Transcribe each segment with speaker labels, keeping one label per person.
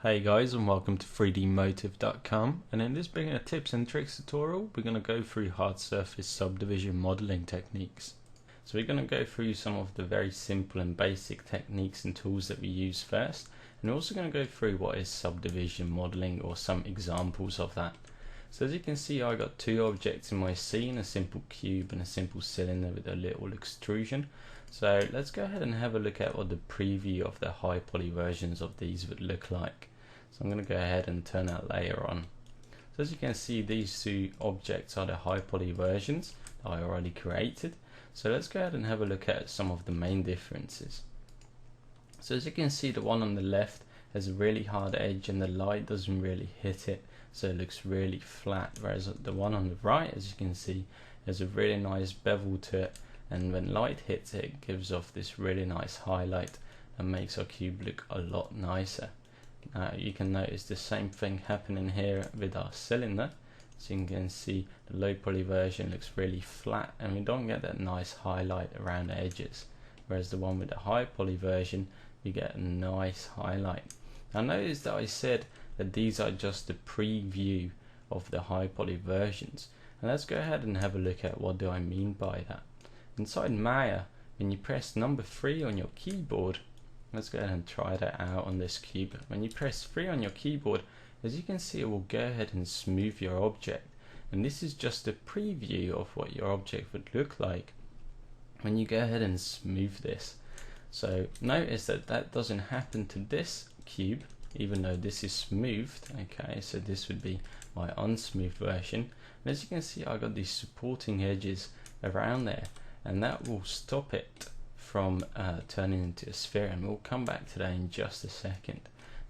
Speaker 1: Hey guys, and welcome to 3dmotive.com, and in this beginner tips and tricks tutorial we're going to go through hard surface subdivision modeling techniques. So we're going to go through some of the very simple and basic techniques and tools that we use first, and we're also going to go through what is subdivision modeling or some examples of that. So as you can see, I got two objects in my scene, a simple cube and a simple cylinder with a little extrusion. So let's go ahead and have a look at what the preview of the high poly versions of these would look like. So I'm going to go ahead and turn that layer on. So as you can see, these two objects are the high poly versions that I already created. So let's go ahead and have a look at some of the main differences. So as you can see, the one on the left has a really hard edge and the light doesn't really hit it, so it looks really flat, whereas the one on the right, as you can see, has a really nice bevel to it, and when light hits it, it gives off this really nice highlight and makes our cube look a lot nicer. You can notice the same thing happening here with our cylinder. So you can see the low poly version looks really flat and we don't get that nice highlight around the edges, whereas the one with the high poly version, you get a nice highlight. Now notice that I said that these are just the preview of the high poly versions, and let's go ahead and have a look at what do I mean by that. Inside Maya, when you press number 3 on your keyboard, let's go ahead and try that out on this cube. When you press 3 on your keyboard, as you can see, it will go ahead and smooth your object, and this is just a preview of what your object would look like when you go ahead and smooth this. So notice that that doesn't happen to this cube, even though this is smoothed. Okay, so this would be my unsmoothed version, and as you can see, I got these supporting edges around there, and that will stop it from turning into a sphere, and we'll come back to that in just a second.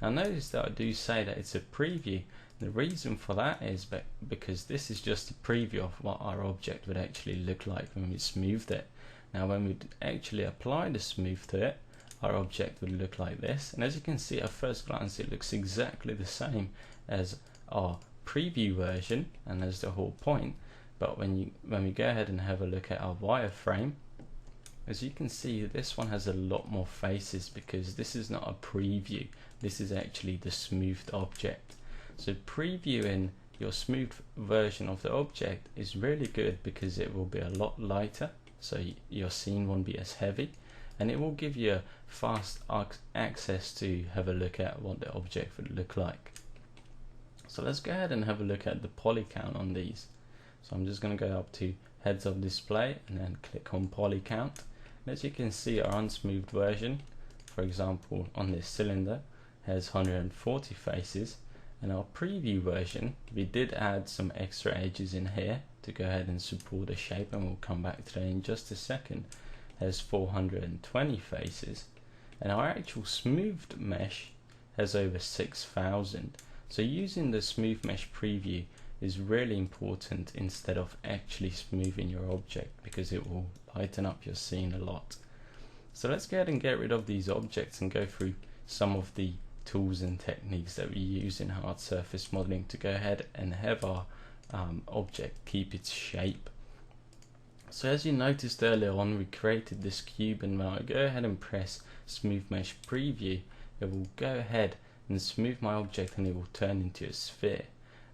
Speaker 1: Now notice that I do say that it's a preview. The reason for that is because this is just a preview of what our object would actually look like when we smoothed it. Now when we actually apply the smooth to it, our object would look like this, and as you can see at first glance it looks exactly the same as our preview version, and that's the whole point. But when we go ahead and have a look at our wireframe, as you can see, this one has a lot more faces because this is not a preview, this is actually the smoothed object. So previewing your smooth version of the object is really good because it will be a lot lighter, so your scene won't be as heavy, and it will give you a fast access to have a look at what the object would look like. So let's go ahead and have a look at the poly count on these. So I'm just going to go up to heads of display and then click on poly count. And as you can see, our unsmoothed version, for example on this cylinder, has 140 faces, and our preview version, we did add some extra edges in here to go ahead and support the shape, and we'll come back to that in just a second, has 420 faces, and our actual smoothed mesh has over 6,000. So using the smooth mesh preview is really important instead of actually smoothing your object, because it will lighten up your scene a lot. So let's go ahead and get rid of these objects and go through some of the tools and techniques that we use in hard surface modeling to go ahead and have our object keep its shape. So as you noticed earlier on, we created this cube, and when I go ahead and press smooth mesh preview, it will go ahead and smooth my object and it will turn into a sphere.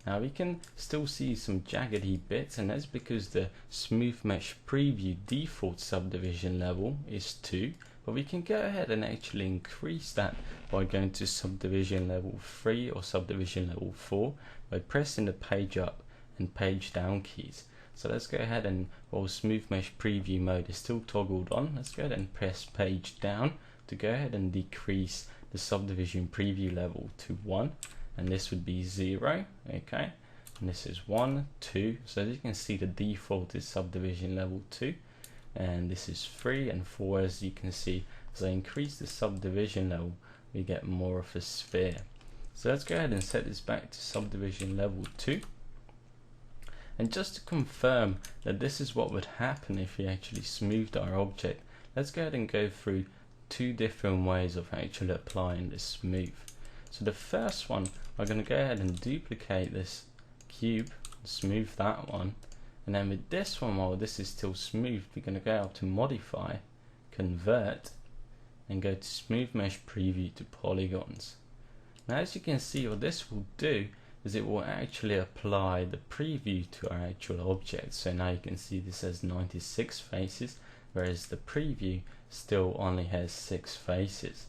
Speaker 1: Now we can still see some jaggedy bits, and that's because the smooth mesh preview default subdivision level is 2, but we can go ahead and actually increase that by going to subdivision level 3 or subdivision level 4 by pressing the page up and page down keys. So let's go ahead and, while smooth mesh preview mode is still toggled on, let's go ahead and press page down to go ahead and decrease the subdivision preview level to 1. And this would be 0, okay, and this is 1, 2, so as you can see the default is subdivision level 2, and this is 3 and 4. As you can see, as I increase the subdivision level, we get more of a sphere. So let's go ahead and set this back to subdivision level 2, and just to confirm that this is what would happen if we actually smoothed our object, let's go ahead and go through two different ways of actually applying this smooth. So the first one, we're going to go ahead and duplicate this cube, smooth that one, and then with this one, while this is still smooth, we're going to go up to modify, convert, and go to smooth mesh preview to polygons. Now as you can see, what this will do is it will actually apply the preview to our actual object. So now you can see this has 96 faces, whereas the preview still only has 6 faces.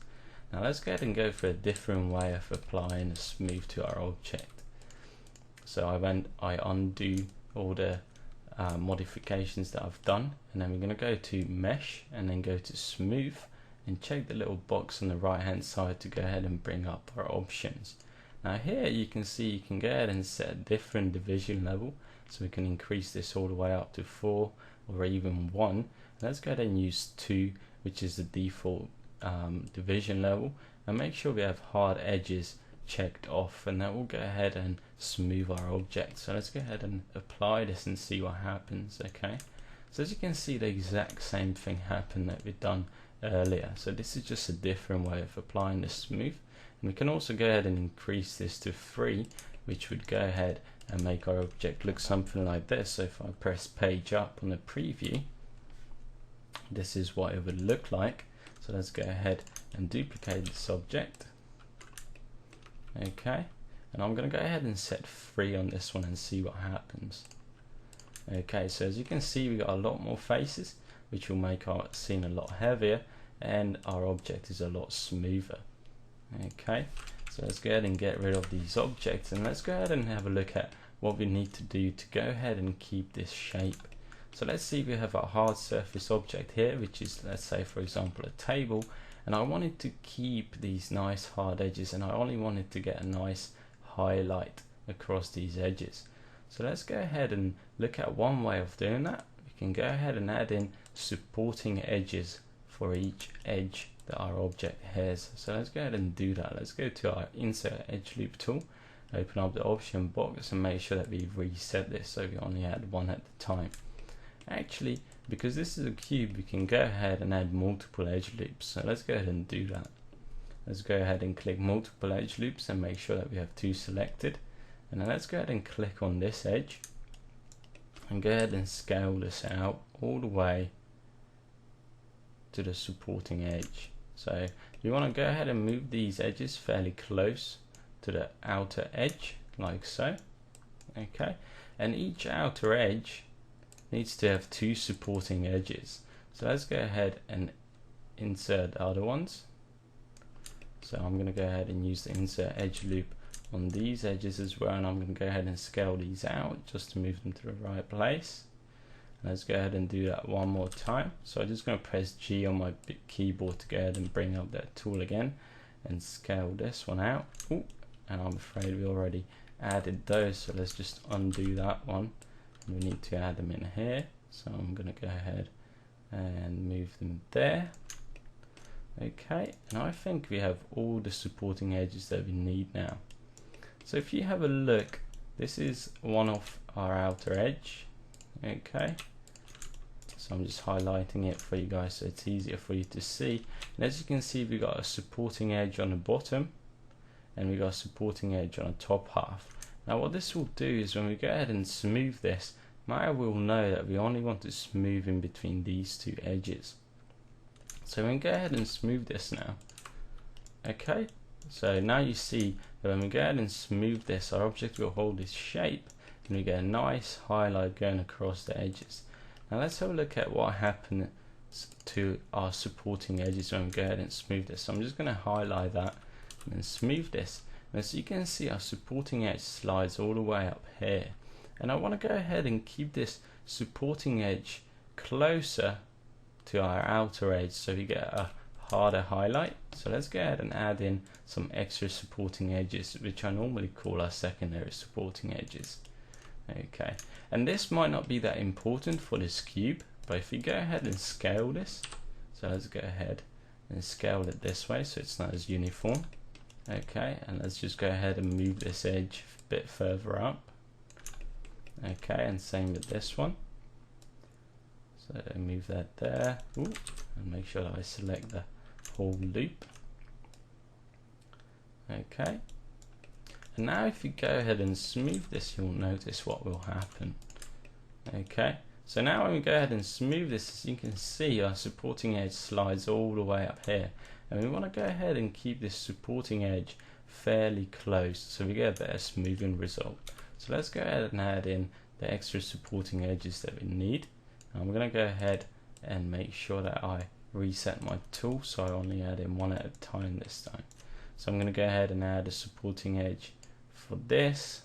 Speaker 1: Now let's go ahead and go for a different way of applying a smooth to our object. So I undo all the modifications that I've done, and then we're going to go to mesh and then go to smooth and check the little box on the right hand side to go ahead and bring up our options. Now here you can see you can go ahead and set a different division level, so we can increase this all the way up to 4 or even 1. Let's go ahead and use 2, which is the default division level, and make sure we have hard edges checked off, and that will go ahead and smooth our object. So let's go ahead and apply this and see what happens. Okay, so as you can see, the exact same thing happened that we've done earlier. So this is just a different way of applying the smooth, and we can also go ahead and increase this to 3, which would go ahead and make our object look something like this. So if I press page up on the preview, this is what it would look like. So let's go ahead and duplicate this object. Okay, and I'm going to go ahead and set 3 on this one and see what happens. Okay, so as you can see, we got a lot more faces, which will make our scene a lot heavier, and our object is a lot smoother. Okay, so let's go ahead and get rid of these objects, and let's go ahead and have a look at what we need to do to go ahead and keep this shape. So let's see, we have a hard surface object here, which is, let's say for example, a table, and I wanted to keep these nice hard edges, and I only wanted to get a nice highlight across these edges. So let's go ahead and look at one way of doing that. We can go ahead and add in supporting edges for each edge that our object has. So let's go ahead and do that. Let's go to our insert edge loop tool, open up the option box, and make sure that we reset this so we only add one at a time. Actually, because this is a cube, we can go ahead and add multiple edge loops. So let's go ahead and do that. Let's go ahead and click multiple edge loops and make sure that we have 2 selected. And then let's go ahead and click on this edge and go ahead and scale this out all the way to the supporting edge. So you want to go ahead and move these edges fairly close to the outer edge, like so. Okay, and each outer edge needs to have 2 supporting edges. So let's go ahead and insert the other ones. So I'm going to go ahead and use the insert edge loop on these edges as well, and I'm going to go ahead and scale these out just to move them to the right place. Let's go ahead and do that one more time. So I'm just going to press G on my keyboard to go ahead and bring up that tool again and scale this one out. Ooh, and I'm afraid we already added those, so let's just undo that one. We need to add them in here, so I'm going to go ahead and move them there. Okay, and I think we have all the supporting edges that we need now. So if you have a look, this is one of our outer edge. Okay, so I'm just highlighting it for you guys so it's easier for you to see. And as you can see, we got a supporting edge on the bottom, and we got a supporting edge on the top half. Now what this will do is when we go ahead and smooth this, Maya will know that we only want to smooth in between these 2 edges. So we can go ahead and smooth this now. Okay, so now you see that when we go ahead and smooth this, our object will hold its shape, and we get a nice highlight going across the edges. Now let's have a look at what happens to our supporting edges when we go ahead and smooth this. So I'm just going to highlight that and then smooth this. As you can see, our supporting edge slides all the way up here, and I want to go ahead and keep this supporting edge closer to our outer edge so we get a harder highlight. So let's go ahead and add in some extra supporting edges, which I normally call our secondary supporting edges. Okay, and this might not be that important for this cube, but if you go ahead and scale this, so let's go ahead and scale it this way so it's not as uniform. Okay, and let's just go ahead and move this edge a bit further up. Okay, and same with this one. So move that there. Ooh, and make sure that I select the whole loop. Okay, and now if you go ahead and smooth this, you'll notice what will happen. Okay, so now when we go ahead and smooth this, as you can see, our supporting edge slides all the way up here, and we want to go ahead and keep this supporting edge fairly close, so we get a better smoothing result. So let's go ahead and add in the extra supporting edges that we need. I'm going to go ahead and make sure that I reset my tool so I only add in one at a time this time. So I'm going to go ahead and add a supporting edge for this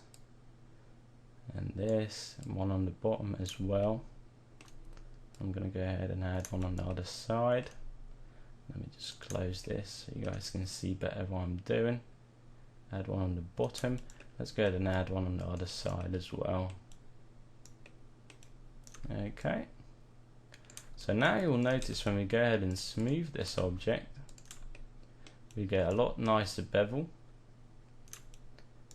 Speaker 1: and this, and one on the bottom as well. I'm going to go ahead and add one on the other side. Let me just close this so you guys can see better what I'm doing. Add one on the bottom. Let's go ahead and add one on the other side as well. Okay. So now you'll notice when we go ahead and smooth this object, we get a lot nicer bevel.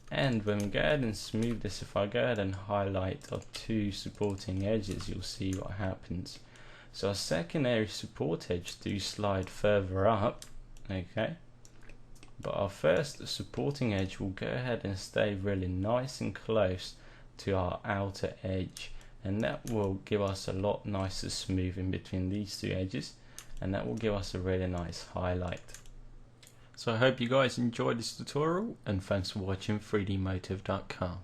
Speaker 1: And when we go ahead and smooth this, if I go ahead and highlight our two supporting edges, you'll see what happens. So our secondary support edge do slide further up, okay? But our first supporting edge will go ahead and stay really nice and close to our outer edge, and that will give us a lot nicer smoothing between these two edges, and that will give us a really nice highlight. So I hope you guys enjoyed this tutorial, and thanks for watching 3dmotive.com.